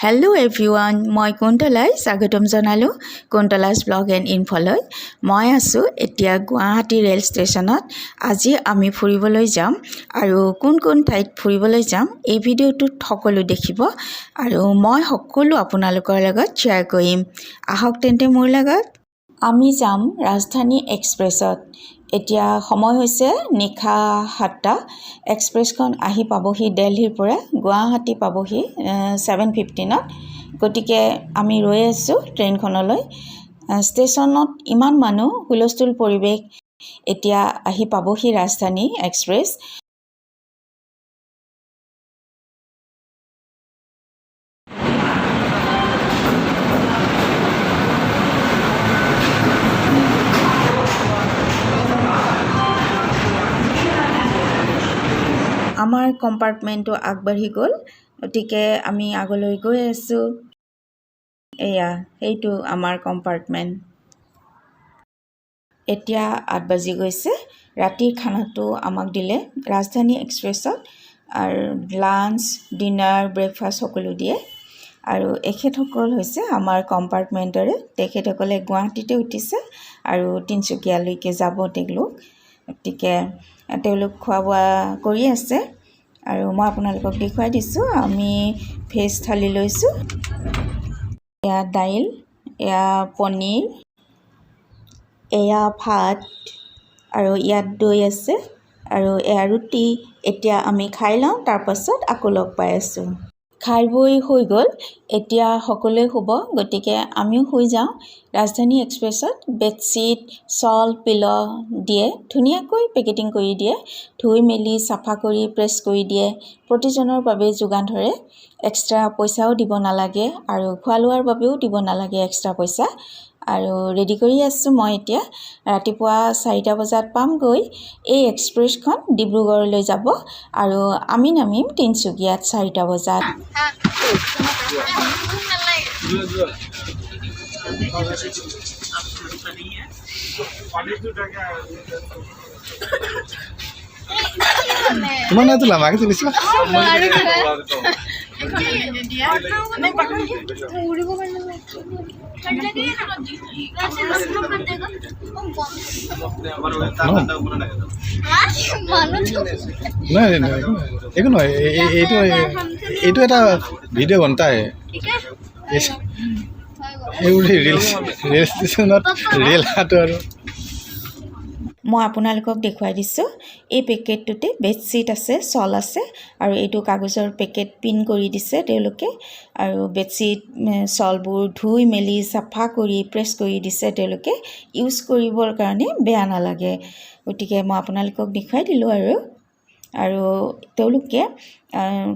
Hello everyone, মই Kuntala'd স্বাগতম জনালো Kuntala'd ব্লগ এণ্ড ইনফলৈ। মই আছো এতিয়া গুৱাহাটী ৰেল ষ্টেচনত। আজি আমি ফুৰিবলৈ যাম আৰু কোন ঠাইত ফুৰিবলৈ যাম এই ভিডিঅ'টোত সকলো দেখিব আৰু মই সকলো আপোনালোকৰ লগত শ্বেয়াৰ কৰিম। আহক তেন্তে মোৰ লগত। আমি যাম ৰাজধানী এক্সপ্ৰেছত। এতিয়া সময় হৈছে নিশা 7টা। এক্সপ্ৰেছখন আহি পাবহি দিল্লীৰ পৰা, গুৱাহাটী পাবহি 7:15ত। গতিকে আমি ৰৈ আছোঁ ট্ৰেইনখনলৈ। ষ্টেচনত ইমান মানুহ, হুলস্থুল পৰিৱেশ। এতিয়া আহি পাবহি ৰাজধানী এক্সপ্ৰেছ। আমাৰ কম্পাৰ্টমেণ্টটো আগবাঢ়ি গ'ল, গতিকে আমি আগলৈ গৈ আছোঁ। এয়া সেইটো আমাৰ কম্পাৰ্টমেণ্ট। এতিয়া 8 বাজি গৈছে। ৰাতিৰ খানাটো আমাক দিলে ৰাজধানী এক্সপ্ৰেছত, আৰু লাঞ্চ, ডিনাৰ, ব্ৰেকফাষ্ট সকলো দিয়ে। আৰু এখেতসকল হৈছে আমাৰ কম্পাৰ্টমেণ্টৰে। তেখেতসকলে গুৱাহাটীতে উঠিছে আৰু তিনিচুকীয়ালৈকে যাব তেওঁলোক। গতিকে তেওঁলোক খোৱা বোৱা কৰি আছে আৰু মই আপোনালোকক দেখুৱাই দিছোঁ। আমি ভেজ থালি লৈছোঁ। এয়া দাইল, এয়া পনীৰ, এয়া ভাত, আৰু ইয়াত দৈ আছে, আৰু এয়া ৰুটি। এতিয়া আমি খাই লওঁ, তাৰপাছত আকৌ লগ পাই আছোঁ। খাই বৈ হৈ গ'ল, এতিয়া সকলোৱে শুব। গতিকে আমিও শুই যাওঁ। ৰাজধানী এক্সপ্ৰেছত বেডশ্বীট, শ্বল, পিল' দিয়ে, ধুনীয়াকৈ পেকেটিং কৰি দিয়ে, ধুই মেলি চাফা কৰি প্ৰেছ কৰি দিয়ে। প্ৰতিজনৰ বাবে যোগান ধৰে। এক্সট্ৰা পইচাও দিব নালাগে আৰু খোৱা লোৱাৰ বাবেও দিব নালাগে এক্সট্ৰা পইচা। আৰু ৰেডি কৰি আছোঁ মই এতিয়া। ৰাতিপুৱা 4টা বজাত পামগৈ। এই এক্সপ্ৰেছখন ডিব্ৰুগড়লৈ যাব আৰু আমি নামিম তিনিচুকীয়াত 4টা বজাত। Cuman itu lama gitu sih. একো নহয়, এইটো এটা ভিডিঅ' বনতাই এইবোৰ ৰেল ষ্টেচনত ৰেল হাটো আৰু মই আপোনালোকক দেখুৱাই দিছোঁ। এই পেকেটটোতে বেডশ্বীট আছে, শ্বল আছে, আৰু এইটো কাগজৰ পেকেট পিন কৰি দিছে তেওঁলোকে। আৰু বেডশ্বীট, শ্বলবোৰ ধুই মেলি চাফা কৰি প্ৰেছ কৰি দিছে তেওঁলোকে, ইউজ কৰিবৰ কাৰণে বেয়া নালাগে। গতিকে মই আপোনালোকক দেখুৱাই দিলোঁ। আৰু তেওঁলোকে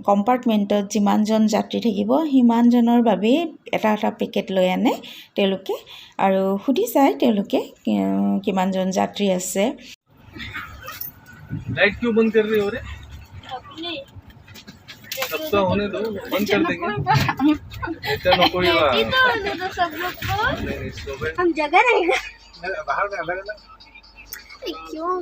কম্পাৰ্টমেণ্টত যিমানজন যাত্ৰী থাকিব সিমানজনৰ বাবেই এটা এটা পেকেট লৈ আনে তেওঁলোকে, আৰু সুধি চায় তেওঁলোকে কিমানজন যাত্ৰী আছে। लाइट क्यों बंद कर रही हो रे? सब तो होने दो, बंद कर देंगे। ऐसा न कोई बात। सब लोग को हम जगह रहेगा। बाहर में अंदर ना। क्यों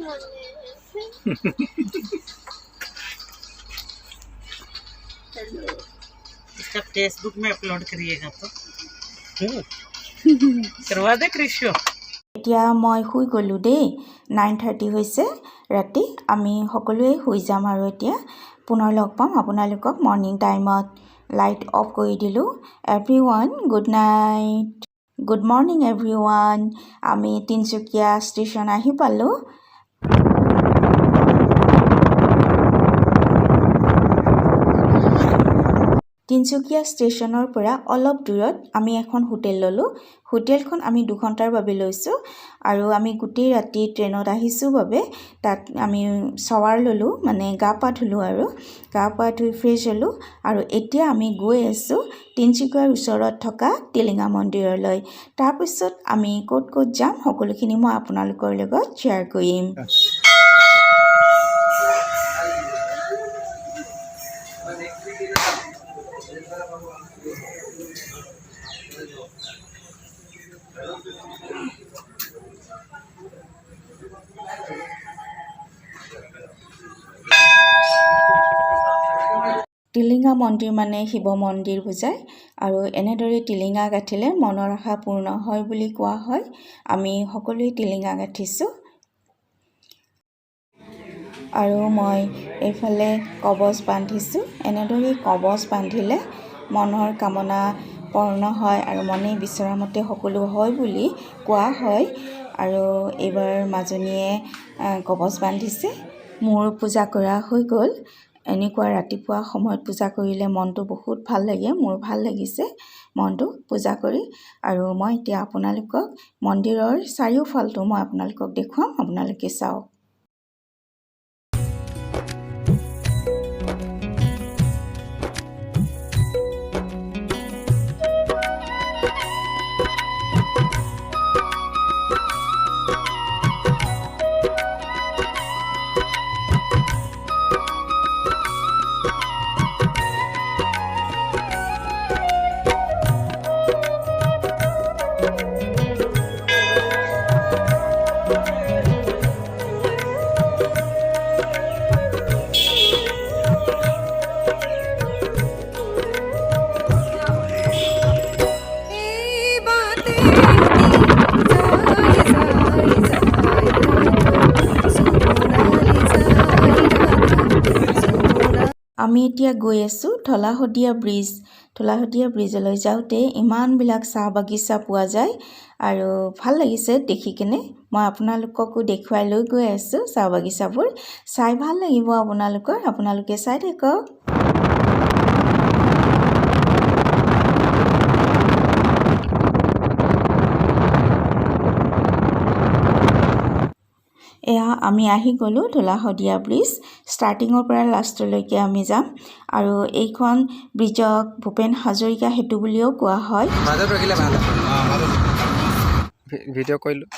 इसका फेसबुक में अपलोड करिएगा तो करवा दे क्रिशो। এতিয়া মই শুই গ'লোঁ দেই। 9:30 হৈছে ৰাতি। আমি সকলোৱে শুই যাম আৰু এতিয়া পুনৰ লগ পাম আপোনালোকক মৰ্ণিং টাইমত। লাইট অফ কৰি দিলোঁ। Everyone good night, good morning everyone. আমি তিনিচুকীয়া ষ্টেচন আহি পালোঁ। তিনিচুকীয়া ষ্টেচনৰ পৰা অলপ দূৰত আমি এখন হোটেল ল'লোঁ। হোটেলখন আমি 2 ঘণ্টাৰ বাবে লৈছোঁ, আৰু আমি গোটেই ৰাতি ট্ৰেইনত আহিছোঁ বাবে তাত আমি শ্বাৱাৰ ল'লোঁ, মানে গা পা ধুলোঁ, আৰু গা পা ধুই ফ্ৰেছ হ'লোঁ। আৰু এতিয়া আমি গৈ আছোঁ তিনিচুকীয়াৰ ওচৰত থকা টিলিঙা মন্দিৰলৈ। তাৰপিছত আমি ক'ত ক'ত যাম সকলোখিনি মই আপোনালোকৰ লগত শ্বেয়াৰ কৰিম। টিলিঙা মন্দিৰ মানে শিৱ মন্দিৰ বুজায় আৰু এনেদৰে টিলিঙা গাঁঠিলে মনৰ আশা পূৰ্ণ হয় বুলি কোৱা হয়। আমি সকলোৱে টিলিঙা গাঁঠিছোঁ। আৰু মই এইফালে কবচ বান্ধিছোঁ। এনেদৰে কবচ বান্ধিলে মনৰ কামনা পূৰ্ণ হয় আৰু মনে বিচৰা মতে সকলো হয় বুলি কোৱা হয়। আৰু এইবাৰ মাজনীয়ে কবচ বান্ধিছে। মোৰ পূজা কৰা হৈ গ'ল। এনেকুৱা ৰাতিপুৱা সময়ত পূজা কৰিলে মনটো বহুত ভাল লাগে। মোৰ ভাল লাগিছে মনটো পূজা কৰি। আৰু মই এতিয়া আপোনালোকক মন্দিৰৰ চাৰিওফালটো মই আপোনালোকক দেখুৱাম, আপোনালোকে চাওক। আমি এতিয়া গৈ আছোঁ ঢলা-শদিয়া ব্ৰিজ। ঢলা-শদিয়া ব্ৰিজলৈ যাওঁতে ইমানবিলাক চাহ বাগিচা পোৱা যায় আৰু ভাল লাগিছে দেখি কিনে। মই আপোনালোককো দেখুৱাই লৈ গৈ আছোঁ চাহ বাগিচাবোৰ। চাই ভাল লাগিব আপোনালোকে চাই থাকক। এয়া আমি আহি গ'লোঁ ঢলা-শদিয়া ব্ৰিজ। ষ্টাৰ্টিঙৰ পৰা লাষ্টলৈকে আমি যাম। আৰু এইখন ব্ৰিজক ভূপেন হাজৰিকা সেতু বুলিও কোৱা হয়। ভিডিঅ' কৰিলোঁ।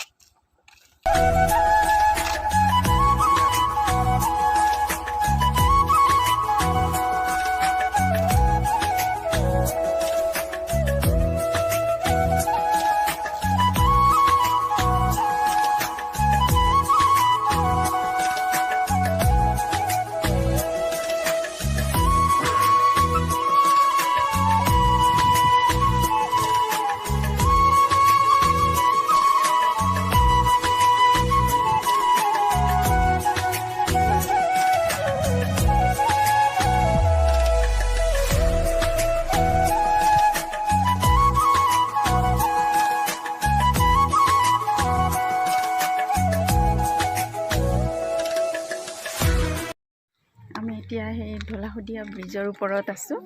আমি এতিয়া সেই ঢলা-শদিয়া ব্ৰিজৰ ওপৰত আছোঁ।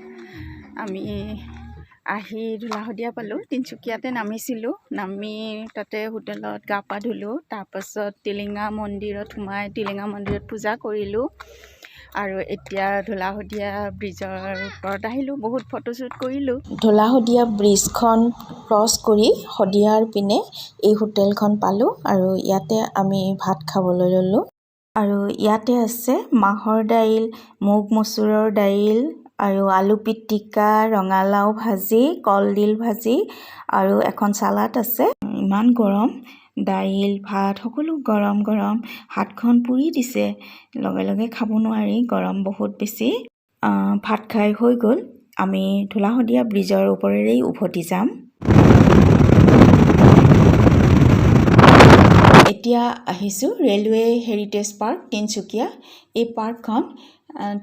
আমি আহি ঢলা-শদিয়া পালোঁ। তিনিচুকীয়াতে নামিছিলোঁ। নামি তাতে হোটেলত গা পা ধুলোঁ। তাৰপাছত টিলিঙা মন্দিৰত সোমাই টিলিঙা মন্দিৰত পূজা কৰিলোঁ। আৰু এতিয়া ঢলা-শদিয়া ব্ৰিজৰ ওপৰত আহিলোঁ। বহুত ফটোশ্বুট কৰিলোঁ। ঢলা-শদিয়া ব্ৰিজখন ক্ৰছ কৰি শদিয়াৰ পিনে এই হোটেলখন পালোঁ আৰু ইয়াতে আমি ভাত খাবলৈ ল'লোঁ। আৰু ইয়াতে আছে মাহৰ দাইল, মুগ মচুৰৰ দাইল আৰু আলু পিটিকা, ৰঙালাও ভাজি, কলডিল ভাজি আৰু এখন চালাড আছে। ইমান গৰম, দাইল ভাত সকলো গৰম গৰম। হাতখন পুৰি দিছে, লগে লগে খাব নোৱাৰি, গৰম বহুত বেছি। ভাত খাই হৈ গ'ল। আমি ঢলা-শদিয়া ব্ৰিজৰ ওপৰেৰেই উভতি যাম। এতিয়া আহিছোঁ ৰেলৱে হেৰিটেজ পাৰ্ক তিনিচুকীয়া। এই পাৰ্কখন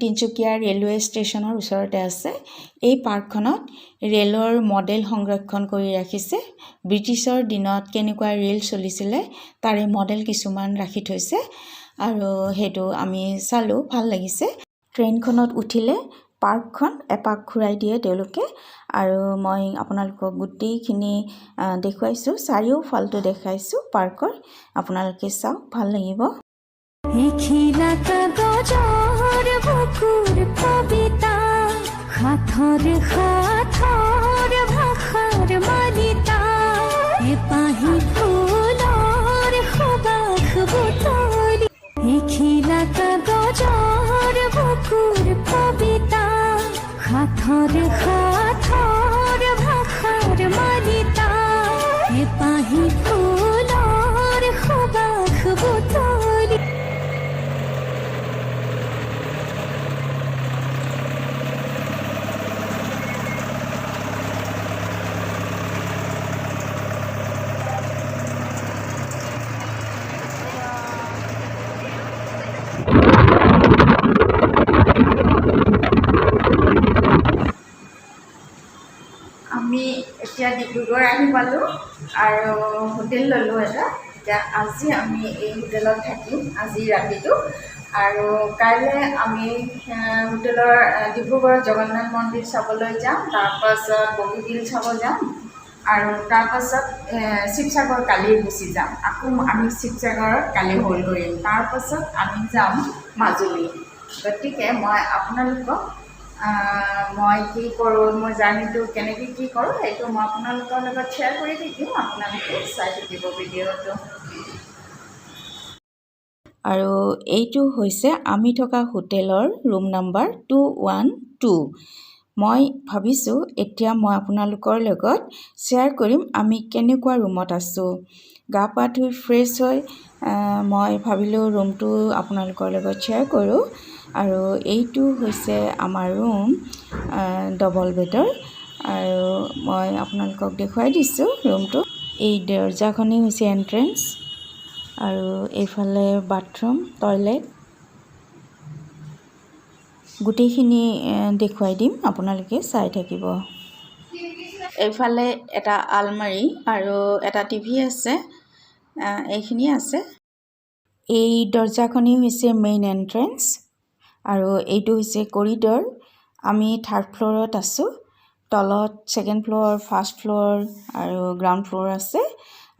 তিনিচুকীয়া ৰেলৱে ষ্টেচনৰ ওচৰতে আছে। এই পাৰ্কখনত ৰেলৰ মডেল সংৰক্ষণ কৰি ৰাখিছে। ব্ৰিটিছৰ দিনত কেনেকুৱা ৰেল চলিছিলে তাৰে মডেল কিছুমান ৰাখি থৈছে আৰু সেইটো আমি চালোঁ, ভাল লাগিছে। ট্ৰেইনখনত উঠিলে পাৰ্কখন এপাক ঘূৰাই দিয়ে তেওঁলোকে। আৰু মই আপোনালোকক গোটেইখিনি দেখুৱাইছোঁ, চাৰিওফালটো দেখাইছোঁ পাৰ্কৰ। আপোনালোকে চাওক, ভাল লাগিব। আমি এতিয়া ডিব্ৰুগড় আহি পালোঁ আৰু হোটেল ল'লোঁ এটা। এতিয়া আজি আমি এই হোটেলত থাকিম আজি ৰাতিটো আৰু কাইলৈ আমি হোটেলৰ ডিব্ৰুগড় জগন্নাথ মন্দিৰ চাবলৈ যাম, তাৰপাছত বগীবিল চাব যাম আৰু তাৰপাছত শিৱসাগৰ কালি গুচি যাম। আকৌ আমি শিৱসাগৰত কালি হোল্ড কৰিম, তাৰপাছত আমি যাম মাজুলী। গতিকে মই আপোনালোকক মই কি কৰোঁ, মোৰ জাৰ্ণিটো কেনেকৈ কি কৰোঁ সেইটো মই আপোনালোকৰ লগত শ্বেয়াৰ কৰি থাকিম, আপোনালোকে চাই থাকিব ভিডিঅ'টো। আৰু এইটো হৈছে আমি থকা হোটেলৰ ৰুম নাম্বাৰ 212। মই ভাবিছোঁ এতিয়া মই আপোনালোকৰ লগত শ্বেয়াৰ কৰিম আমি কেনেকুৱা ৰুমত আছোঁ। গা পা ধুই ফ্ৰেছ হৈ মই ভাবিলোঁ ৰুমটো আপোনালোকৰ লগত শ্বেয়াৰ কৰোঁ। আৰু এইটো হৈছে আমাৰ ৰুম, ডবল বেডৰ। আৰু মই আপোনালোকক দেখুৱাই দিছোঁ ৰুমটো। এই দৰ্জাখনেই হৈছে এণ্ট্ৰেঞ্চ আৰু এইফালে বাথৰুম, টয়লেট গোটেইখিনি দেখুৱাই দিম, আপোনালোকে চাই থাকিব। এইফালে এটা আলমাৰি আৰু এটা টিভি আছে, এইখিনি আছে। এই দৰ্জাখনেই হৈছে মেইন এণ্ট্ৰেঞ্চ আৰু এইটো হৈছে কৰিডৰ। আমি 3rd ফ্ল'ৰত আছোঁ। তলত 2nd ফ্ল'ৰ, 1st ফ্ল'ৰ আৰু গ্ৰাউণ্ড ফ্ল'ৰ আছে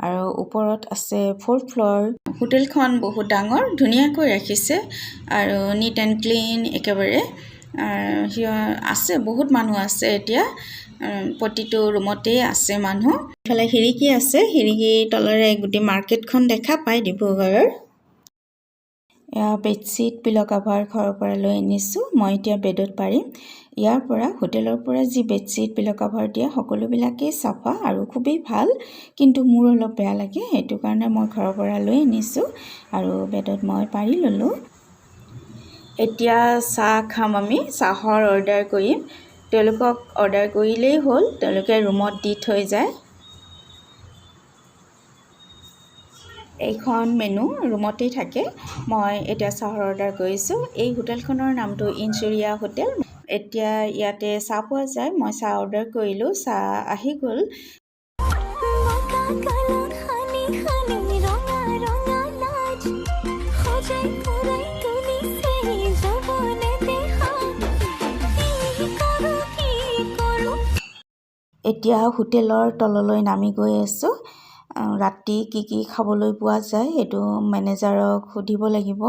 আৰু ওপৰত আছে 4th ফ্ল'ৰ। হোটেলখন বহুত ডাঙৰ, ধুনীয়াকৈ ৰাখিছে আৰু নিট এণ্ড ক্লিন একেবাৰে। আছে বহুত মানুহ আছে এতিয়া, প্ৰতিটো ৰুমতেই আছে মানুহ। ইফালে খিৰিকী আছে, খিৰিকীৰ তলেৰে গোটেই মাৰ্কেটখন দেখা পায় ডিব্ৰুগড়ৰ। এয়া বেডশ্বীট, পিল' কাভাৰ ঘৰৰ পৰা লৈ আনিছোঁ। মই এতিয়া বেডত পাৰিম। ইয়াৰ পৰা হোটেলৰ পৰা যি বেডশ্বীট, পিল' কাভাৰ দিয়ে সকলোবিলাকেই চাফা আৰু খুবেই ভাল, কিন্তু মোৰ অলপ বেয়া লাগে, সেইটো কাৰণে মই ঘৰৰ পৰা লৈ আনিছোঁ আৰু বেডত মই পাৰি ল'লোঁ। এতিয়া চাহ খাম আমি, চাহৰ অৰ্ডাৰ কৰিম। তেওঁলোকক অৰ্ডাৰ কৰিলেই হ'ল, তেওঁলোকে ৰুমত দি থৈ যায়। এইখন মেনু ৰুমতেই থাকে। মই এতিয়া চাহৰ অৰ্ডাৰ কৰিছোঁ। এই হোটেলখনৰ নামটো ইনচুৰীয়া হোটেল। এতিয়া ইয়াতে চাহ পোৱা যায়। মই চাহ অৰ্ডাৰ কৰিলোঁ, চাহ আহি গ'ল। এতিয়া হোটেলৰ তললৈ নামি গৈ আছোঁ। ৰাতি কি কি খাবলৈ পোৱা যায় সেইটো মেনেজাৰক সুধিব লাগিব।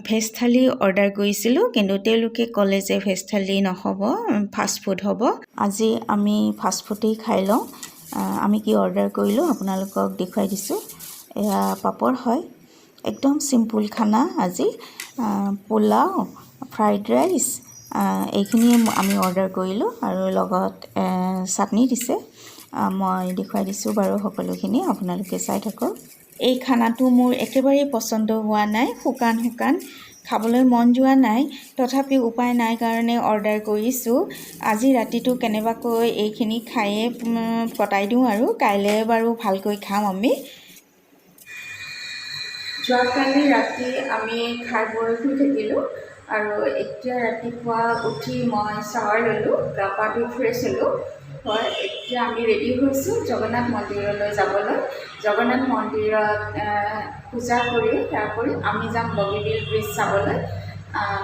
ভেজ থালি অৰ্ডাৰ কৰিছিলোঁ, কিন্তু তেওঁলোকে ক'লে যে ভেজ থালি নহ'ব, ফাষ্টফুড হ'ব। আজি আমি ফাষ্টফুডেই খাই লওঁ। আমি কি অৰ্ডাৰ কৰিলোঁ আপোনালোকক দেখুৱাই দিছোঁ। এয়া পাপৰ হয়, একদম চিম্পুল খানা আজি। পোলাও, ফ্ৰাইড ৰাইচ এইখিনি আমি অৰ্ডাৰ কৰিলোঁ আৰু লগত চাটনি দিছে। মই দেখুৱাই দিছোঁ বাৰু সকলোখিনি, আপোনালোকে চাই থাকক। এই খানাটো মোৰ একেবাৰেই পচন্দ হোৱা নাই, শুকান খাবলৈ মন যোৱা নাই, তথাপিও উপায় নাই কাৰণে অৰ্ডাৰ কৰিছোঁ। আজি ৰাতিটো কেনেবাকৈ এইখিনি খায়ে কটাই দিওঁ আৰু কাইলৈ বাৰু ভালকৈ খাম আমি। যোৱাকালি ৰাতি আমি খাই বৈ শুই থাকিলোঁ আৰু এতিয়া ৰাতিপুৱা উঠি মই চাৱাৰ ল'লোঁ, গা পা ধুই ফ্ৰেছ হ'লোঁ। হয়, এতিয়া আমি ৰেডি হৈছোঁ জগন্নাথ মন্দিৰলৈ যাবলৈ। জগন্নাথ মন্দিৰত পূজা কৰি তাৰোপৰি আমি যাম বগীবিল ব্ৰিজ চাবলৈ।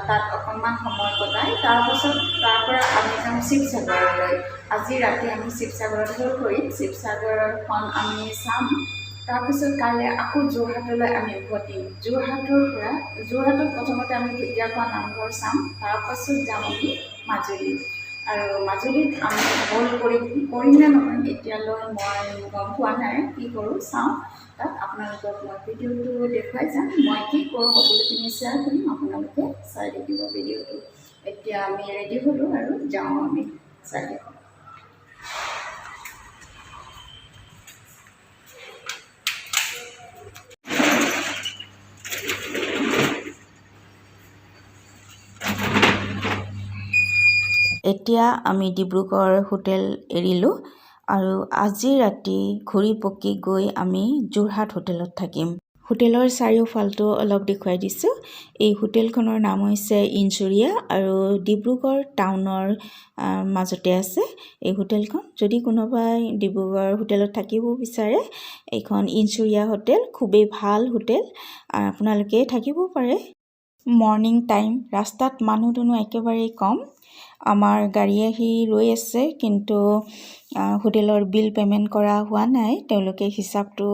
তাত অকণমান সময় কটাই তাৰপাছত তাৰ পৰা আমি যাম শিৱসাগৰলৈ। আজি ৰাতি আমি শিৱসাগৰত হৈ কৰিম, শিৱসাগৰখন আমি চাম। তাৰপিছত কাইলৈ আকৌ যোৰহাটলৈ আমি উভতিম। যোৰহাটত প্ৰথমতে আমি ঢেকীয়াখোৱা নামঘৰ চাম, তাৰপাছত যাম আমি মাজুলী। আৰু মাজুলীত আমি হ'ল কৰিম নে নহয় এতিয়ালৈ মই গম পোৱা নাই, কি কৰোঁ চাওঁ। তাত আপোনালোকক মই ভিডিঅ'টো দেখুৱাই যাম। মই কি কৰোঁ সকলোখিনি শ্বেয়াৰ কৰিম, আপোনালোকে চাই থাকিব ভিডিঅ'টো। এতিয়া আমি ৰেডি হ'লোঁ আৰু যাওঁ আমি, চাই থাকোঁ। এতিয়া আমি ডিব্ৰুগড় হোটেল এৰিলোঁ আৰু আজি ৰাতি ঘূৰি পকি গৈ আমি যোৰহাট হোটেলত থাকিম। হোটেলৰ চাৰিওফালটো অলপ দেখুৱাই দিছোঁ। এই হোটেলখনৰ নাম হৈছে ইনচুৰীয়া আৰু ডিব্ৰুগড় টাউনৰ মাজতে আছে এই হোটেলখন। যদি কোনোবাই ডিব্ৰুগড় হোটেলত থাকিব বিচাৰে, এইখন ইনচুৰীয়া হোটেল খুবেই ভাল হোটেল, আপোনালোকে থাকিব পাৰে। মৰ্ণিং টাইম, ৰাস্তাত মানুহ দুনুহ একেবাৰেই কম। আমাৰ গাড়ী আহি ৰৈ আছে, কিন্তু হোটেলৰ বিল পে'মেণ্ট কৰা হোৱা নাই। তেওঁলোকে হিচাপটো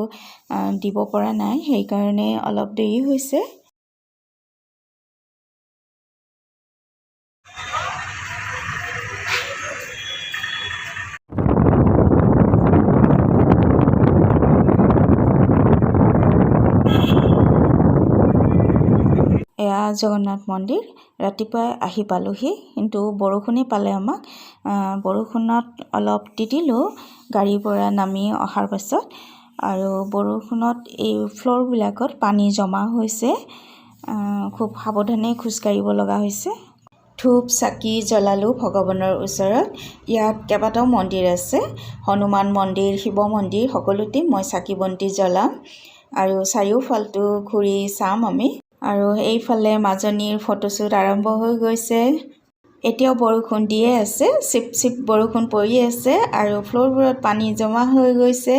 দিব পৰা নাই, সেইকাৰণে অলপ দেৰি হৈছে। এয়া জগন্নাথ মন্দিৰ। ৰাতিপুৱাই আহি পালোহি, কিন্তু বৰষুণে পালে আমাক। বৰষুণত অলপ তিতিলোঁ গাড়ীৰ পৰা নামি অহাৰ পাছত, আৰু বৰষুণত এই ফ্ল'ৰবিলাকত পানী জমা হৈছে। খুব সাৱধানে খোজকাঢ়িব লগা হৈছে। ধূপ চাকি জ্বলালোঁ ভগৱানৰ ওচৰত। ইয়াত কেইবাটাও মন্দিৰ আছে, হনুমান মন্দিৰ, শিৱ মন্দিৰ, সকলোতে মই চাকি বন্তি জ্বলাম আৰু চাৰিওফালটো ঘূৰি চাম আমি। আৰু এইফালে মাজনীৰ ফটোশ্বুট আৰম্ভ হৈ গৈছে। এতিয়াও বৰষুণ দিয়ে আছে, চিপ চিপ বৰষুণ পৰি আছে আৰু ফ্ল'ৰবোৰত পানী জমা হৈ গৈছে।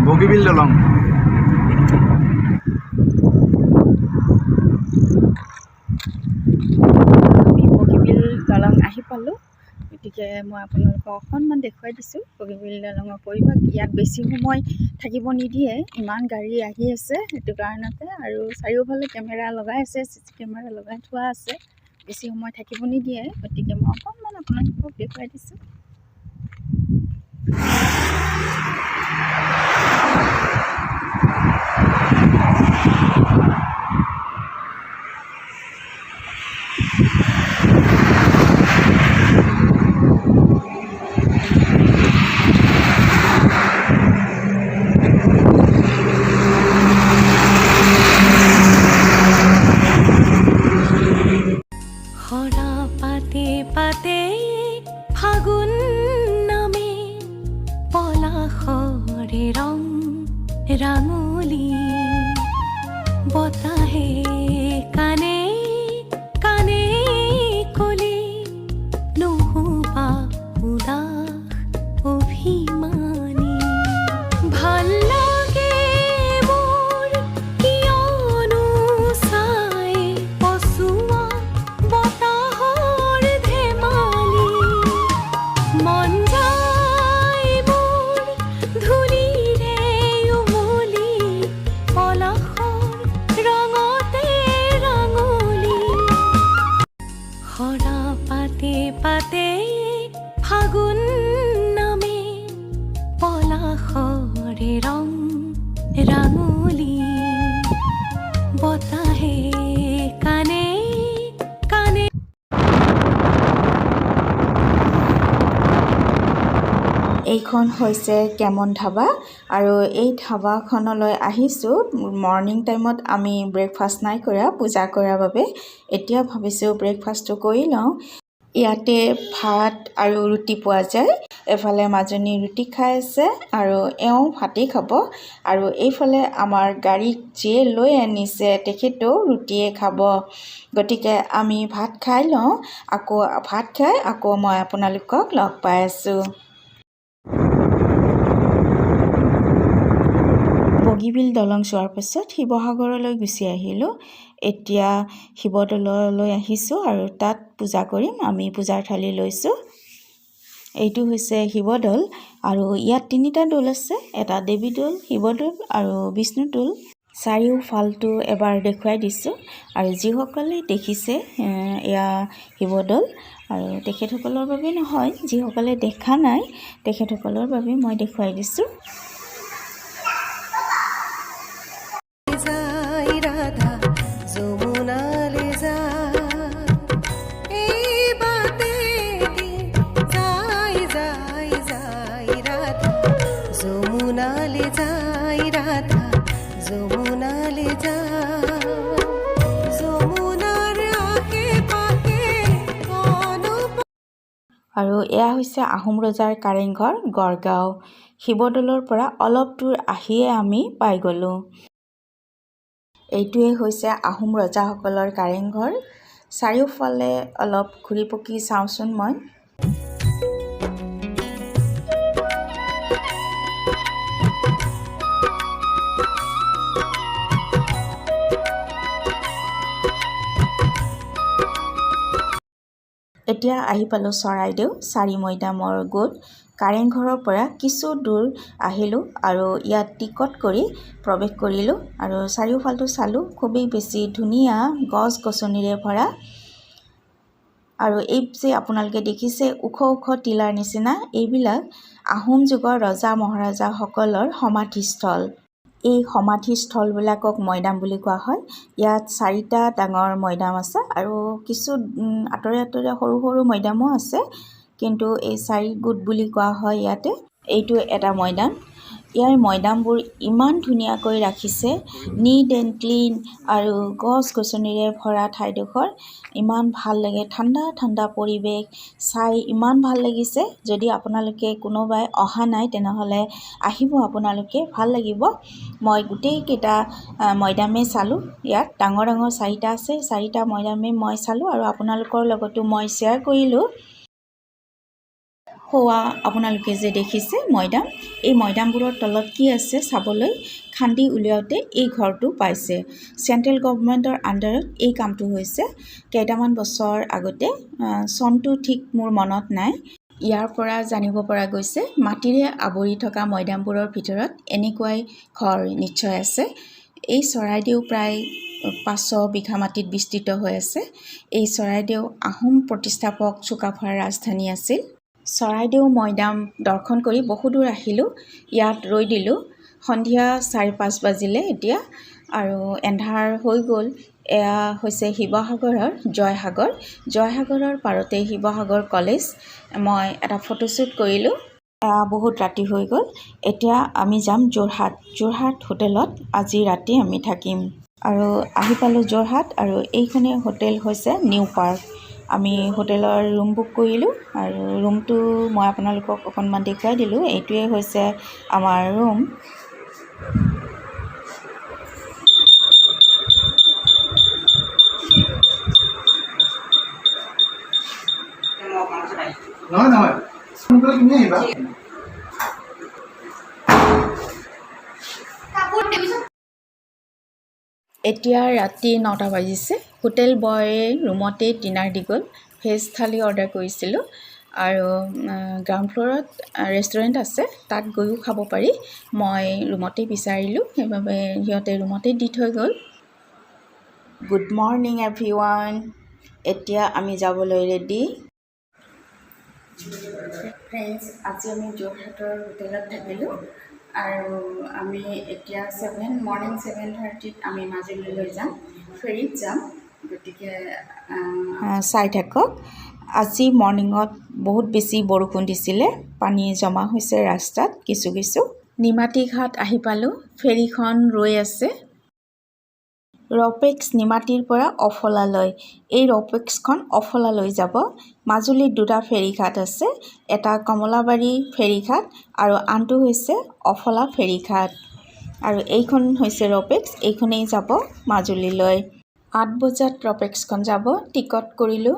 বগীবিল দলং। আমি বগীবিল দলং আহি পালোঁ, গতিকে মই আপোনালোকক অকণমান দেখুৱাই দিছোঁ বগীবিল দলঙৰ পৰিৱেশ। ইয়াত বেছি সময় থাকিব নিদিয়ে, ইমান গাড়ী আহি আছে, সেইটো কাৰণতে। আৰু চাৰিওফালে কেমেৰা লগাই আছে, CC কেমেৰা লগাই থোৱা আছে, বেছি সময় থাকিব নিদিয়ে, গতিকে মই অকণমান আপোনালোকক দেখুৱাই দিছোঁ। পাতে পাতে ফাগুন নামে পলাশৰে ৰং ৰাঙলী, বতাহে কানে কানে কলে নুশুবা উদাস অভিমানী। ভাল লাগে মোৰ কিয়নো চাই পচোৱা বতাহৰ ধেমালি, মন যায় মোৰ ধূলিৰে উমলি পলাশৰ ৰঙতে ৰাঙলী। সৰা পাতে পাতে ফাগুন নামে পলাশৰে ৰং ৰাঙলী, বতাহে কানে কানে। এইখন হৈছে কেমন ধাবা, আৰু এই ধাবাখনলৈ আহিছোঁ। মৰ্ণিং টাইমত আমি ব্ৰেকফাষ্ট নাই কৰা, পূজা কৰাৰ বাবে। এতিয়া ভাবিছোঁ ব্ৰেকফাষ্টটো কৰি লওঁ। ইয়াতে ভাত আৰু ৰুটি পোৱা যায়। এফালে মাজনী ৰুটি খাই আছে আৰু এওঁ ভাতেই খাব আৰু এইফালে আমাৰ গাড়ীত যিয়ে লৈ আনিছে তেখেতেও ৰুটিয়ে খাব। গতিকে আমি ভাত খাই লওঁ, ভাত খাই আকৌ মই আপোনালোকক লগ পাই আছোঁ। বগীবিল দলং চোৱাৰ পাছত শিৱসাগৰলৈ গুচি আহিলোঁ। এতিয়া শিৱদৌললৈ আহিছোঁ আৰু তাত পূজা কৰিম। আমি পূজাৰ থালি লৈছোঁ। এইটো হৈছে শিৱদৌল আৰু ইয়াত 3টা দৌল আছে, এটা দেৱী দৌল, শিৱদৌল আৰু বিষ্ণুদৌল। চাৰিওফালটো এবাৰ দেখুৱাই দিছোঁ আৰু যিসকলে দেখিছে এয়া শিৱদৌল আৰু তেখেতসকলৰ বাবে নহয়, যিসকলে দেখা নাই তেখেতসকলৰ বাবে মই দেখুৱাই দিছোঁ। আৰু এয়া হৈছে আহোম ৰজাৰ কাৰেংঘৰ গড়গাঁও। শিৱদৌলৰ পৰা অলপ দূৰ আহিয়ে আমি পাই গ'লোঁ। এইটোৱে হৈছে আহোম ৰজাসকলৰ কাৰেংঘৰ। চাৰিওফালে অলপ ঘূৰি পকি চাওঁচোন মই। এতিয়া আহি পালোঁ চৰাইদেউ চাৰি মৈদামৰ গোট। কাৰেংঘৰৰ পৰা কিছু দূৰ আহিলোঁ আৰু ইয়াত টিকট কৰি প্ৰৱেশ কৰিলোঁ আৰু চাৰিওফালটো চালোঁ। খুবেই বেছি ধুনীয়া, গছ গছনিৰে ভৰা। আৰু এই যে আপোনালোকে দেখিছে ওখ ওখ টিলাৰ নিচিনা, এইবিলাক আহোম যুগৰ ৰজা মহাৰজাসকলৰ সমাধিস্থল। এই সমাধিস্থলবিলাকক মৈদাম বুলি কোৱা হয়। ইয়াত 4টা ডাঙৰ মৈদাম আছে আৰু কিছু আঁতৰে আঁতৰে সৰু সৰু মৈদামো আছে, কিন্তু এই 4 গোট বুলি কোৱা হয় ইয়াতে। এইটো এটা মৈদাম। ইয়াৰ মৈদামবোৰ ইমান ধুনীয়াকৈ ৰাখিছে, নিট এণ্ড ক্লিন আৰু গছ গছনিৰে ভৰা ঠাইডোখৰ। ইমান ভাল লাগে, ঠাণ্ডা ঠাণ্ডা পৰিৱেশ চাই ইমান ভাল লাগিছে। যদি আপোনালোকে কোনোবাই অহা নাই তেনেহ'লে আহিব, আপোনালোকে ভাল লাগিব। মই গোটেইকেইটা মৈদামেই চালোঁ। ইয়াত ডাঙৰ ডাঙৰ 4টা আছে, 4টা মৈদামেই মই চালোঁ আৰু আপোনালোকৰ লগতো মই শ্বেয়াৰ কৰিলোঁ। হোৱা আপোনালোকে যে দেখিছে মৈদাম, এই মৈদামবোৰৰ তলত কি আছে চাবলৈ খান্দি উলিয়াওঁতে এই ঘৰটো পাইছে। চেণ্ট্ৰেল গভৰ্ণমেণ্টৰ আণ্ডাৰত এই কামটো হৈছে কেইটামান বছৰ আগতে, চনটো ঠিক মোৰ মনত নাই। ইয়াৰ পৰা জানিব পৰা গৈছে মাটিৰে আৱৰি থকা মৈদামবোৰৰ ভিতৰত এনেকুৱাই ঘৰ নিশ্চয় আছে। এই চৰাইদেউ প্ৰায় 500 বিঘা মাটিত বিস্তৃত হৈ আছে। এই চৰাইদেউ আহোম প্ৰতিষ্ঠাপক চুকাফাৰ ৰাজধানী আছিল। চৰাইদেউ মৈদাম দৰ্শন কৰি বহু দূৰ আহিলোঁ। ইয়াত ৰৈ দিলোঁ। সন্ধিয়া 4-5 বাজিলে এতিয়া আৰু এন্ধাৰ হৈ গ'ল। এয়া হৈছে শিৱসাগৰৰ জয়সাগৰ। জয়সাগৰৰ পাৰতে শিৱসাগৰ কলেজ। মই এটা ফটোশ্বুট কৰিলোঁ। বহুত ৰাতি হৈ গ'ল। এতিয়া আমি যাম যোৰহাট হোটেলত আজি ৰাতি আমি থাকিম। আৰু আহি পালোঁ যোৰহাট আৰু এইখনেই হোটেল হৈছে নিউ পাৰ্ক। আমি হোটেলৰ ৰুম বুক কৰিলোঁ আৰু ৰুমটো মই আপোনালোকক অকণমান দেখুৱাই দিলোঁ। এইটোৱে হৈছে আমাৰ ৰুম। নহয় সোনকালে তুমি আহিবা। এতিয়া ৰাতি 9টা বাজিছে। হোটেল বয়ে ৰুমতেই ডিনাৰ দি গ'ল। ভেজ থালি অৰ্ডাৰ কৰিছিলোঁ আৰু গ্ৰাউণ্ড ফ্ল'ৰত ৰেষ্টুৰেণ্ট আছে, তাত গৈও খাব পাৰি। মই ৰুমতেই বিচাৰিলোঁ, সেইবাবে সিহঁতে ৰুমতেই দি থৈ গ'ল। Good morning everyone. এতিয়া আমি যাবলৈ ৰেডি। ফ্ৰেণ্ডছ, আজি আমি যোৰহাটৰ হোটেলত থাকিলোঁ আৰু আমি এতিয়া মৰ্ণিং 7:30ত আমি মাজুলীলৈ যাম, ফেৰীত যাম। গতিকে চাই থাকক। আজি মৰ্ণিঙত বহুত বেছি বৰষুণ দিছিলে, পানী জমা হৈছে ৰাস্তাত কিছু কিছু। নিমাতী ঘাট আহি পালোঁ। ফেৰীখন ৰৈ আছে। ৰপেক্স নিমাতীৰ পৰা অফলালৈ। এই ৰপেক্সখন অফলালৈ যাব। মাজুলীত দুটা ফেৰীঘাট আছে, এটা কমলাবাৰী ফেৰীঘাট আৰু আনটো হৈছে অফলা ফেৰীঘাট। আৰু এইখন হৈছে ৰপেক্স, এইখনেই যাব মাজুলীলৈ। 8 বজাত ৰপেক্সখন যাব। টিকট কৰিলোঁ।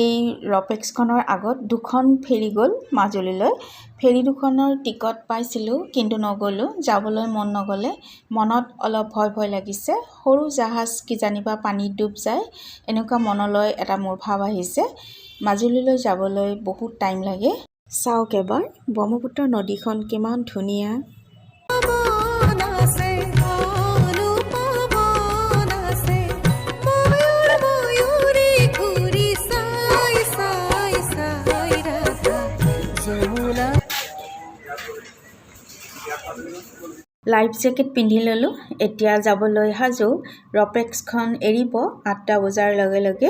এই ৰপেক্সখনৰ আগত দুখন ফেৰী গ'ল মাজুলীলৈ। ফেৰী দুখনৰ টিকট পাইছিলোঁ কিন্তু নগ'লোঁ, যাবলৈ মন নগ'লে। মনত অলপ ভয় ভয় লাগিছে, সৰু জাহাজ কিজানিবা পানীত ডুব যায়, এনেকুৱা মনলৈ এটা মোৰ ভাৱ আহিছে। মাজুলীলৈ যাবলৈ বহুত টাইম লাগে। চাওক এবাৰ ব্ৰহ্মপুত্ৰ নদীখন কিমান ধুনীয়া। লাইফ জেকেট পিন্ধি ল'লোঁ। এতিয়া যাবলৈ সাজু। ৰপেক্সখন এৰিব 8টা বজাৰ লগে লগে।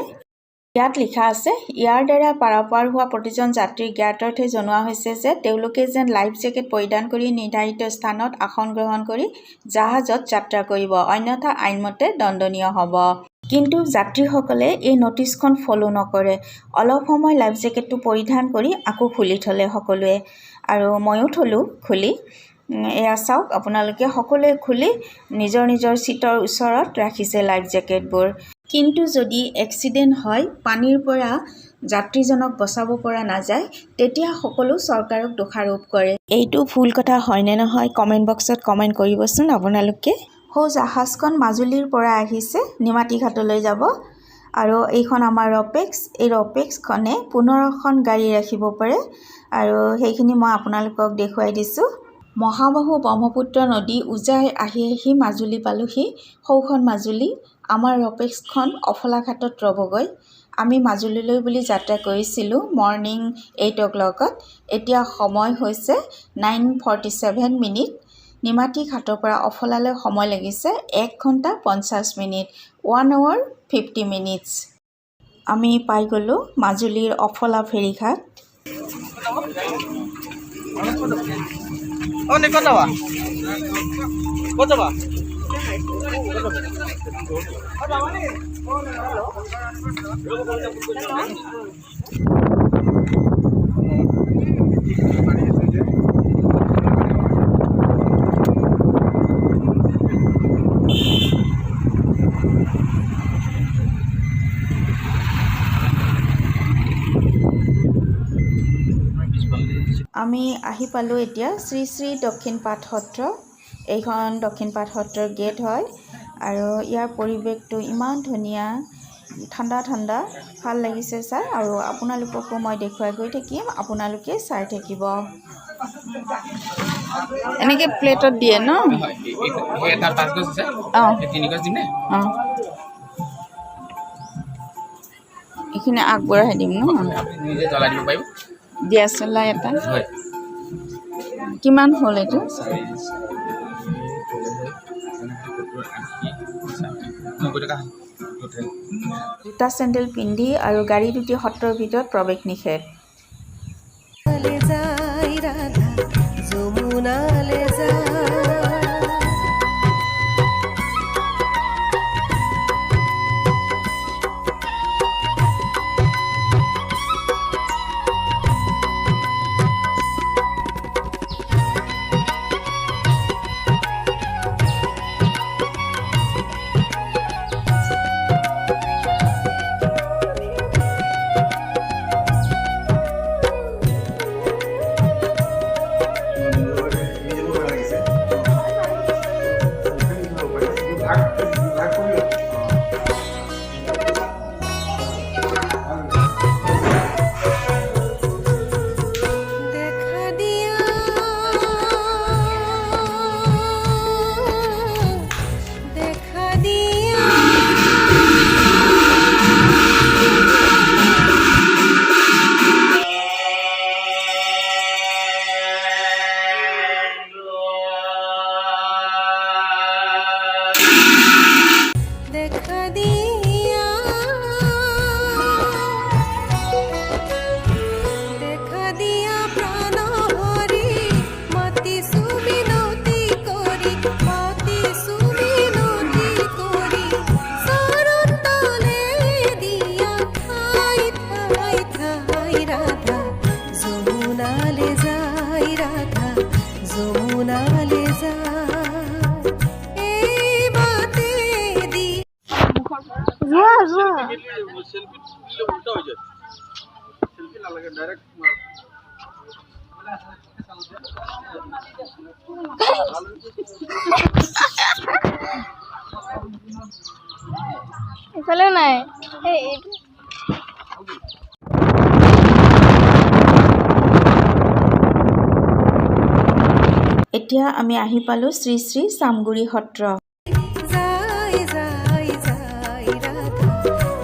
ইয়াত লিখা আছে, ইয়াৰ দ্বাৰা পাৰাপাৰ হোৱা প্ৰতিজন যাত্ৰীক জ্ঞাতাৰ্থে জনোৱা হৈছে যে তেওঁলোকে যেন লাইফ জেকেট পৰিধান কৰি নিৰ্ধাৰিত স্থানত আসন গ্ৰহণ কৰি জাহাজত যাত্ৰা কৰিব, অন্যথা আইনমতে দণ্ডনীয় হ'ব। কিন্তু যাত্ৰীসকলে এই নটিচখন ফ'ল' নকৰে। অলপ সময় লাইফ জেকেটটো পৰিধান কৰি আকৌ খুলি থ'লে সকলোৱে, আৰু ময়ো থ'লোঁ খুলি। এয়া চাওক, আপোনালোকে সকলোৱে খুলি নিজৰ নিজৰ চিটৰ ওচৰত ৰাখিছে লাইফ জেকেটবোৰ। কিন্তু যদি এক্সিডেণ্ট হয়, পানীৰ পৰা যাত্ৰীজনক বচাব পৰা নাযায়, তেতিয়া সকলো চৰকাৰক দোষাৰোপ কৰে। এইটো ভুল কথা হয়নে নহয় কমেণ্ট বক্সত কমেণ্ট কৰিবচোন আপোনালোকে। সৌ জাহাজখন মাজুলীৰ পৰা আহিছে, নিমাতী ঘাটলৈ যাব। আৰু এইখন আমাৰ ৰপেক্স। এই ৰপেক্সখনে 15খন গাড়ী ৰাখিব পাৰে, আৰু সেইখিনি মই আপোনালোকক দেখুৱাই দিছোঁ। মহাবাহু ব্ৰহ্মপুত্ৰ নদী উজাই আহি আহি মাজুলী পালোহি। সৌখন মাজুলী। আমাৰ ৰপেক্সখন অফলাঘাটত ৰ'বগৈ। আমি মাজুলীলৈ বুলি যাত্ৰা কৰিছিলোঁ মৰ্ণিং 8 o'clockত। এতিয়া সময় হৈছে 9:47 মিনিট। নিমাতী ঘাটৰ পৰা অফলালৈ সময় লাগিছে 1 ঘণ্টা 50 মিনিট, 1 hour 50 minutes। আমি পাই গ'লোঁ মাজুলীৰ অফলা ফেৰীঘাট। আমি আহি পালোঁ এতিয়া শ্ৰী শ্ৰী দক্ষিণপাট সত্ৰ। এইখন দক্ষিণপাট সত্ৰৰ গেট হয়, আৰু ইয়াৰ পৰিৱেশটো ইমান ধুনীয়া, ঠাণ্ডা ঠাণ্ডা, ভাল লাগিছে চাই। আৰু আপোনালোককো মই দেখুৱাই গৈ থাকিম, আপোনালোকে চাই থাকিব। এনেকৈ প্লেটত দিয়ে ন? অঁ, এইখিনি আগবঢ়াই দিম ন? DSLR এটা কিমান হ'ল এইটো? জোতা চেণ্ডেল পিন্ধি আৰু গাড়ী দুটি সত্ৰৰ ভিতৰত প্ৰৱেশ নিষেধ। সেলফি দিলে উল্টা হয়ে যায় সেলফি না লাগে ডাইৰেক্ট এফালেও নাই এতিয়া আমি আহি পালোঁ শ্ৰী শ্ৰী চামগুৰি সত্ৰ। যাই যাই যাই ৰাধা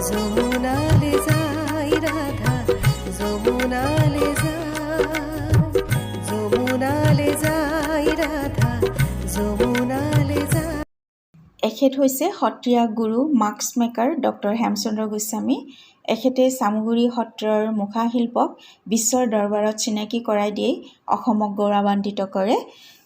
যমুনালে যাই ৰাধা যমুনালে যাই ৰাধা যমুনালে যাই। এখেত হৈছে সত্ৰীয়া গুৰু mask maker doctor Hemchandra Goswami. এখেতে চামগুৰি সত্ৰৰ মুখাশিল্পক বিশ্বৰ দৰবাৰত চিনাকি কৰাই দিয়েই অসমক গৌৰৱান্বিত কৰে।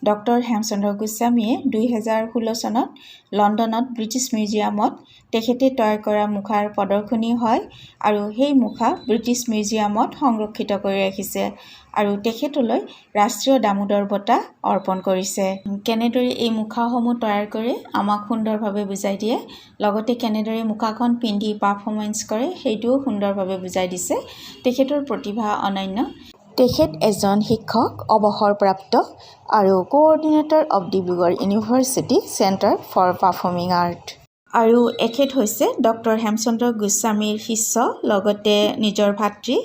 ডক্টৰ হেমচন্দ্ৰ গোস্বামীয়ে 2016 চনত লণ্ডনত ব্ৰিটিছ মিউজিয়ামত তেখেতে তৈয়াৰ কৰা মুখাৰ প্ৰদৰ্শনী হয় আৰু সেই মুখা ব্ৰিটিছ মিউজিয়ামত সংৰক্ষিত কৰি ৰাখিছে আৰু তেখেতলৈ ৰাষ্ট্ৰীয় দামোদৰ বঁটা অৰ্পণ কৰিছে। কেনেদৰে এই মুখাসমূহ তৈয়াৰ কৰে আমাক সুন্দৰভাৱে বুজাই দিয়ে, লগতে কেনেদৰে মুখাখন পিন্ধি পাৰফৰ্মেঞ্চ কৰে সেইটোও সুন্দৰভাৱে বুজাই দিছে। তেখেতৰ প্ৰতিভা অনন্য। তেখেত এজন শিক্ষক, অৱসৰপ্ৰাপ্ত আৰু coordinator of Dibrugarh university centre for performing art. আৰু এখেত হৈছে ডক্টৰ হেমচন্দ্ৰ গোস্বামীৰ শিষ্য, লগতে নিজৰ ভাতৃ।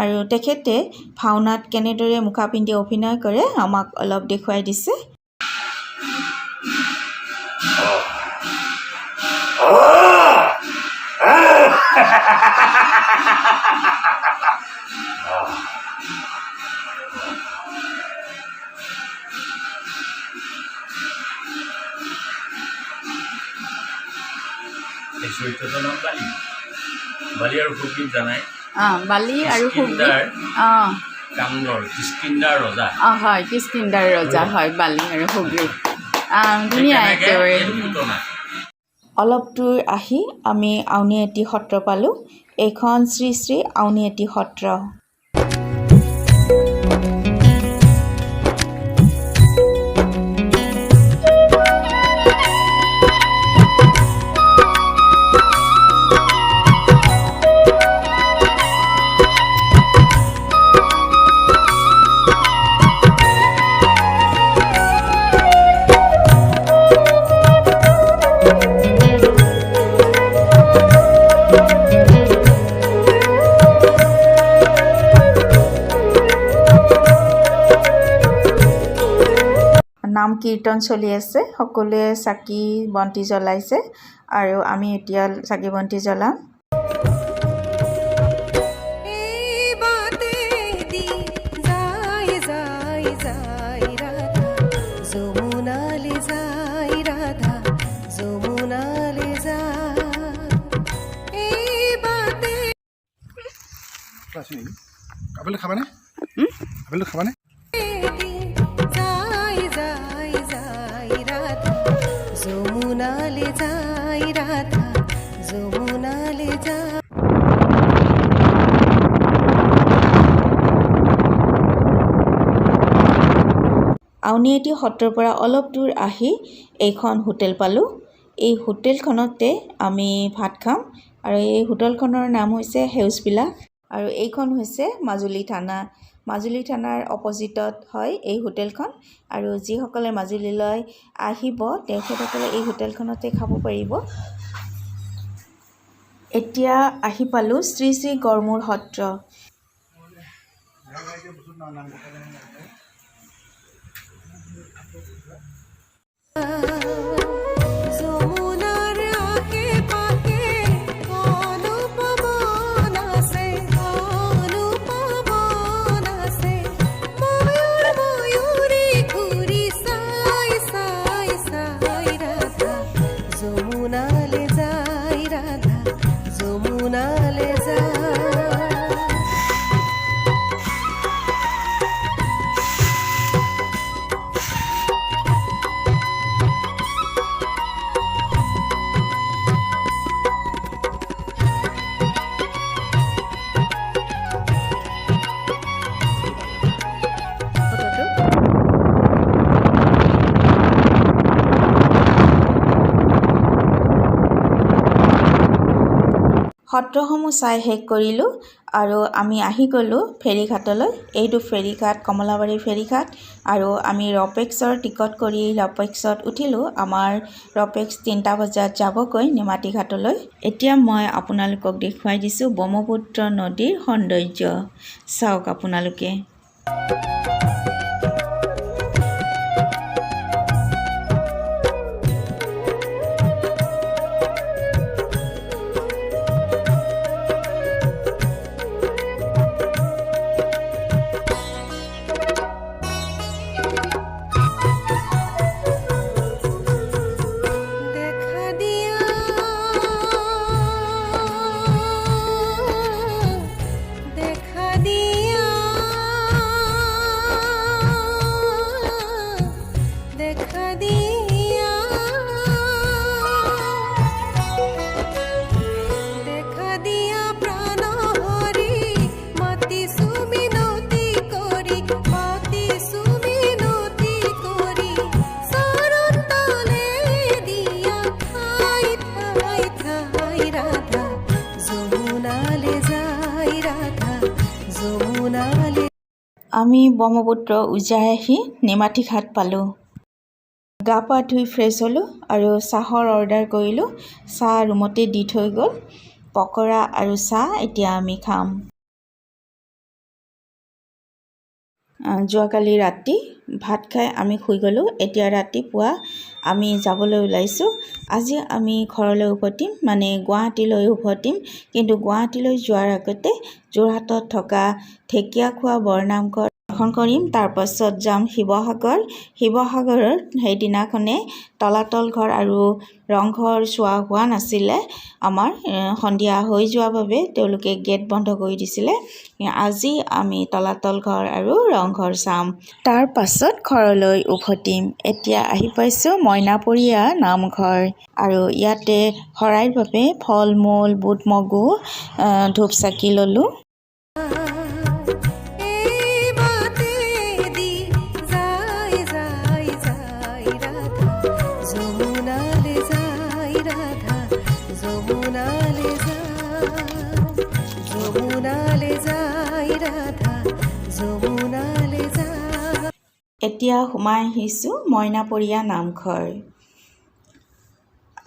আৰু তেখেতে ভাওনাত কেনেদৰে মুখা পিন্ধি অভিনয় কৰে আমাক অলপ দেখুৱাই দিছে। চৰিত্ৰটোৰ নাম বালি বালি আৰু সুগ্ৰীৱ জানাই বালি আৰু কামলৰ কিষ্কিন্দাৰ ৰজা হয় কিষ্কিন্দাৰ ৰজা হয় বালি আৰু সুগ্ৰীৱ ধুনীয়া একেবাৰে। অলপ দূৰ আহি আমি আউনীআটী সত্ৰ পালোঁ। এইখন শ্ৰী শ্ৰী আউনীআটী সত্ৰ। নাম কীৰ্তন চলি আছে, সকলোৱে চাকি বন্তি জ্বলাইছে আৰু আমি এতিয়া চাকি বন্তি জ্বলাম। আপেল খাবানে? আপেল খাবানে? যমুনালে যাই রাধা যমুনালে যাই। আউনীআটী সত্ৰৰ পৰা অলপ দূৰ আহি এইখন হোটেল পালোঁ। এই হোটেলখনতে আমি ভাত খাম আৰু এই হোটেলখনৰ নাম হৈছে সেউজবিলাস আৰু এইখন হৈছে মাজুলী থানা। মাজুলী থানাৰ অপজিটত হয় এই হোটেলখন আৰু যিসকলে মাজুলীলৈ আহিব তেখেতসকলে এই হোটেলখনতে খাব পাৰিব। এতিয়া আহি পালোঁ শ্ৰী শ্ৰী গড়মূৰ সত্ৰ। সত্ৰসমূহ চাই শেষ কৰিলোঁ আৰু আমি আহি গ'লোঁ ফেৰীঘাটলৈ। এইটো ফেৰীঘাট কমলাবাৰী ফেৰীঘাট আৰু আমি ৰপেক্সৰ টিকট কৰি ৰপেক্সত উঠিলোঁ। আমাৰ ৰপেক্স 3টা বজাত যাবগৈ নিমাতী ঘাটলৈ। এতিয়া মই আপোনালোকক দেখুৱাই দিছোঁ ব্ৰহ্মপুত্ৰ নদীৰ সৌন্দৰ্য। চাওক আপোনালোকে। আমি ব্ৰহ্মপুত্ৰ উজাই আহি নিমাতী ঘাট পালোঁ। গা পা ধুই ফ্ৰেছ হ'লোঁ আৰু চাহৰ অৰ্ডাৰ কৰিলোঁ। চাহ ৰুমতে দি থৈ গ'ল। পকৰা আৰু চাহ এতিয়া আমি খাম। যোৱাকালি ৰাতি ভাত খাই আমি শুই গ'লোঁ। এতিয়া ৰাতিপুৱা আমি যাবলৈ ওলাইছোঁ। আজি আমি ঘৰলৈ উভতিম, মানে গুৱাহাটীলৈ উভতিম। কিন্তু গুৱাহাটীলৈ যোৱাৰ আগতে যোৰহাটত থকা ঢেকীয়াখোৱা বৰনামঘৰ দৰ্শন কৰিম। তাৰপাছত যাম শিৱসাগৰ। শিৱসাগৰত সেইদিনাখনে তলাতল ঘৰ আৰু ৰংঘৰ চোৱা হোৱা নাছিলে। আমাৰ সন্ধিয়া হৈ যোৱাৰ বাবে তেওঁলোকে গেট বন্ধ কৰি দিছিলে। আজি আমি তলাতল ঘৰ আৰু ৰংঘৰ চাম। তাৰ পাছত ঘৰলৈ উভতিম। এতিয়া আহি পাইছোঁ মইনাপৰীয়া নামঘৰ আৰু ইয়াতে শৰাইৰ বাবে ফল মূল বুট মগু ধূপ চাকি ল'লোঁ। এতিয়া সোমাই আহিছোঁ মইনাপৰীয়া নামঘৰ।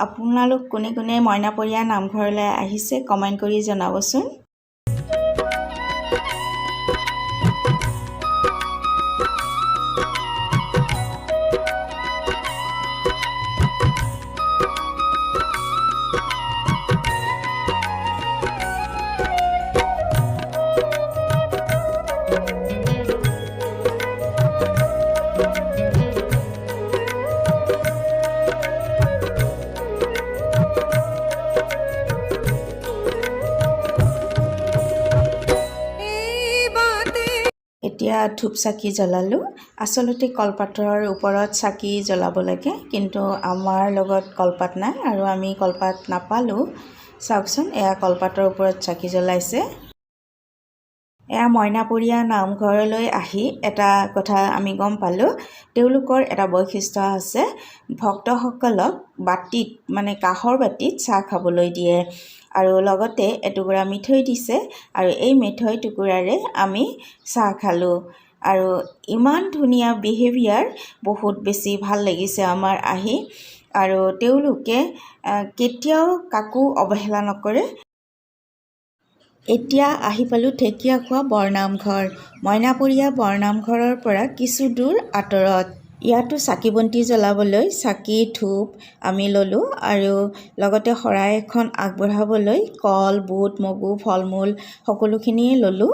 আপোনালোক কোনে কোনে মইনাপৰীয়া নামঘৰলৈ আহিছে কমেণ্ট কৰি জনাবচোন। এতিয়া ধূপ চাকি জ্বলালোঁ। আচলতে কলপাতৰ ওপৰত চাকি জ্বলাব লাগে, কিন্তু আমাৰ লগত কলপাত নাই আৰু আমি কলপাত নাপালোঁ। চাওকচোন, এয়া কলপাতৰ ওপৰত চাকি জ্বলাইছে। এয়া মইনাপৰীয়া নামঘৰলৈ আহি এটা কথা আমি গম পালোঁ। তেওঁলোকৰ এটা বৈশিষ্ট্য আছে, ভক্তসকলক বাটিত, মানে কাঁহৰ বাটিত চাহ খাবলৈ দিয়ে আৰু লগতে এটুকুৰা মিঠৈ দিছে আৰু এই মিঠৈ টুকুৰাৰে আমি চাহ খালোঁ। আৰু ইমান ধুনীয়া বিহেভিয়াৰ, বহুত বেছি ভাল লাগিছে আমাৰ আহি। আৰু তেওঁলোকে কেতিয়াও কাকো অৱহেলা নকৰে। এতিয়া আহি পালোঁ ঢেকীয়াখোৱা বৰনামঘৰ। মইনাপৰীয়া বৰনামঘৰৰ পৰা কিছু দূৰ আঁতৰত। ইয়াতো চাকি বন্তি জ্বলাবলৈ চাকি ধূপ আমি ল'লোঁ আৰু লগতে শৰাই এখন আগবঢ়াবলৈ কল বুট মগু ফল মূল সকলোখিনিয়ে ল'লোঁ।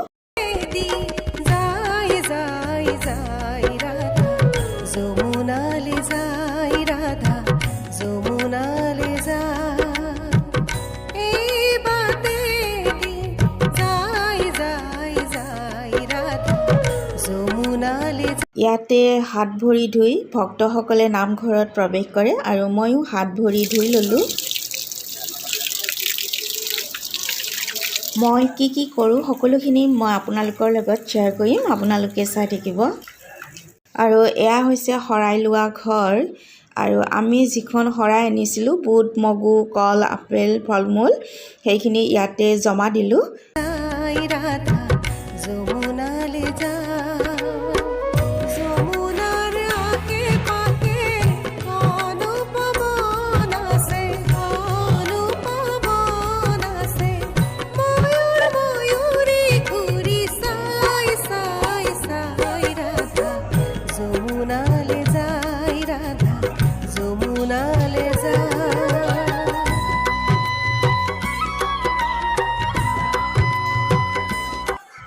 ইয়াতে হাত ভৰি ধুই ভক্তসকলে নামঘৰত প্ৰৱেশ কৰে আৰু ময়ো হাত ভৰি ধুই ল'লোঁ। মই কি কৰোঁ সকলোখিনি মই আপোনালোকৰ লগত শ্বেয়াৰ কৰিম, আপোনালোকে চাই থাকিব। আৰু এয়া হৈছে শৰাই লোৱা ঘৰ আৰু আমি যিখন শৰাই আনিছিলোঁ বুট মগু কল আপেল ফল মূল সেইখিনি ইয়াতে জমা দিলোঁ। যাই রাধা যমুনালে যায় যমুনার আগে পাকে অনুপবন আছে ময়ূর ময়ূরী ঘুরি সাই সাই সাই রাধা যমুনালে যাই রাধা যমুনালে যায়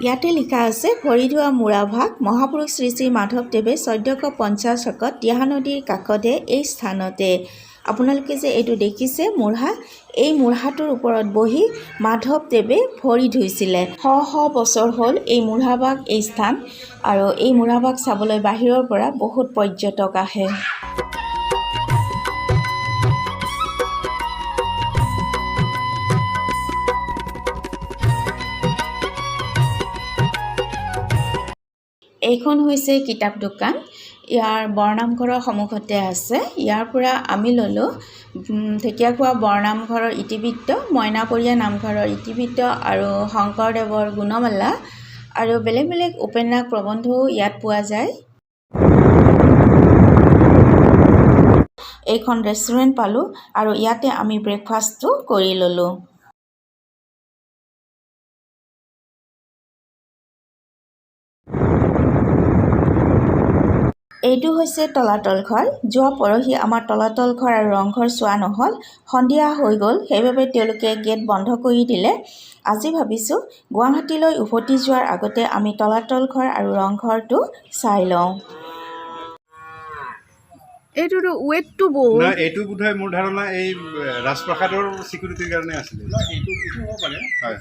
ইয়াতে লিখা আছে ভৰি ধোৱা মূৰাভাগ মহাপুৰুষ শ্ৰী শ্ৰী মাধৱদেৱে 1450 শকত দিহা নদীৰ কাষতে এই স্থানতে আপোনালোকে যে এইটো দেখিছে মূঢ়া এই মূঢ়াটোৰ ওপৰত বহি মাধৱদেৱে ভৰি ধুইছিলে। শ বছৰ হ'ল এই মূঢ়াভাগ এই স্থান আৰু এই মূঢ়াভাগ চাবলৈ বাহিৰৰ পৰা বহুত পৰ্যটক আহে। এইখন হৈছে কিতাপ দোকান। ইয়াৰ বৰনামঘৰৰ সন্মুখতে আছে। ইয়াৰ পৰা আমি ল'লোঁ ঢেকীয়াখোৱা বৰনামঘৰৰ ইতিবৃত্ত, মইনাপৰীয়া নামঘৰৰ ইতিবৃত্ত আৰু শংকৰদেৱৰ গুণমালা আৰু বেলেগ বেলেগ উপন্যাস প্ৰবন্ধও ইয়াত পোৱা যায়। এইখন ৰেষ্টুৰেণ্ট পালোঁ আৰু ইয়াতে আমি ব্ৰেকফাষ্টটো কৰি ল'লোঁ। এইটো হৈছে তলাতল ঘৰ। যোৱা পৰহি আমাৰ তলাতল ঘৰ আৰু ৰংঘৰ চোৱা নহ'ল, সন্ধিয়া হৈ গ'ল, সেইবাবে তেওঁলোকে গেট বন্ধ কৰি দিলে। আজি ভাবিছোঁ গুৱাহাটীলৈ উভতি যোৱাৰ আগতে আমি তলাতল ঘৰ আৰু ৰংঘৰটো চাই লওঁ। এইটোতো ৱেটটো বহুত। না এইটো বোধহয় মোৰ ধাৰণা এই ৰাজপ্ৰসাদৰ চিকিউৰিটিৰ কাৰণে আছিলে। এইটো হ'ব পাৰে হয়।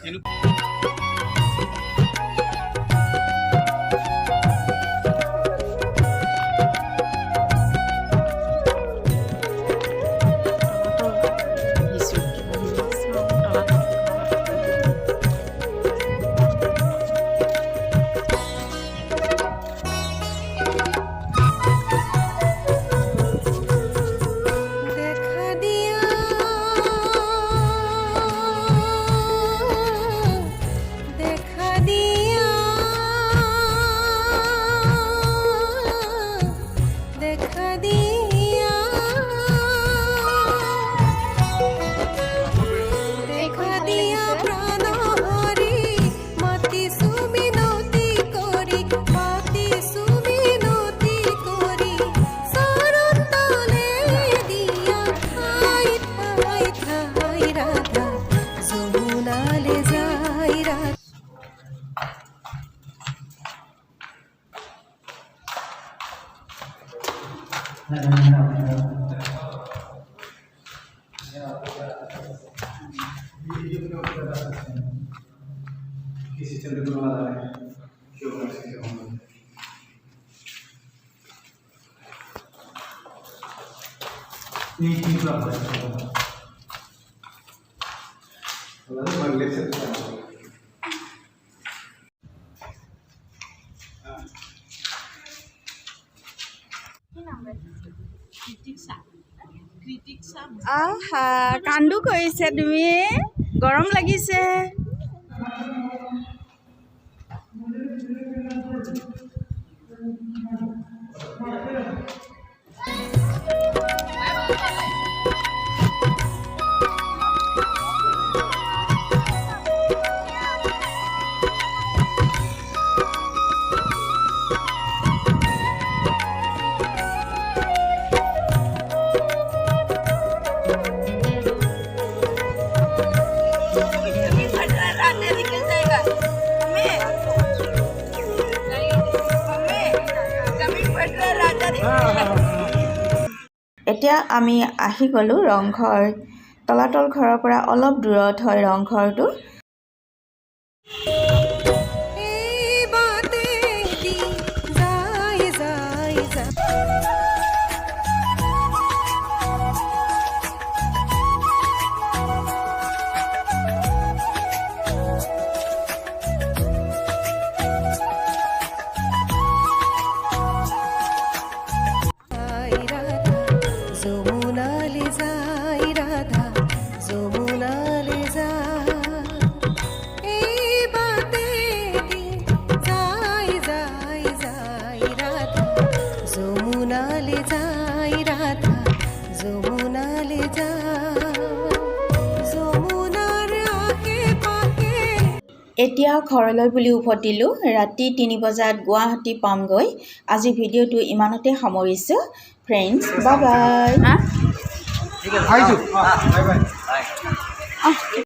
আহা কান্দো কৰিছে তুমি, গৰম লাগিছে। এতিয়া আমি আহি গ'লোঁ ৰংঘৰ। তলাতল ঘৰৰ পৰা অলপ দূৰত হয় ৰংঘৰটো। এতিয়া ঘৰলৈ বুলি উভতিলোঁ ৰাতি 3 বজাত গুৱাহাটী পামগৈ আজি ভিডিঅ'টো ইমানতে সামৰিছোঁ ফ্ৰেণ্ডছ বাই বাই আহিছোঁ বাই বাই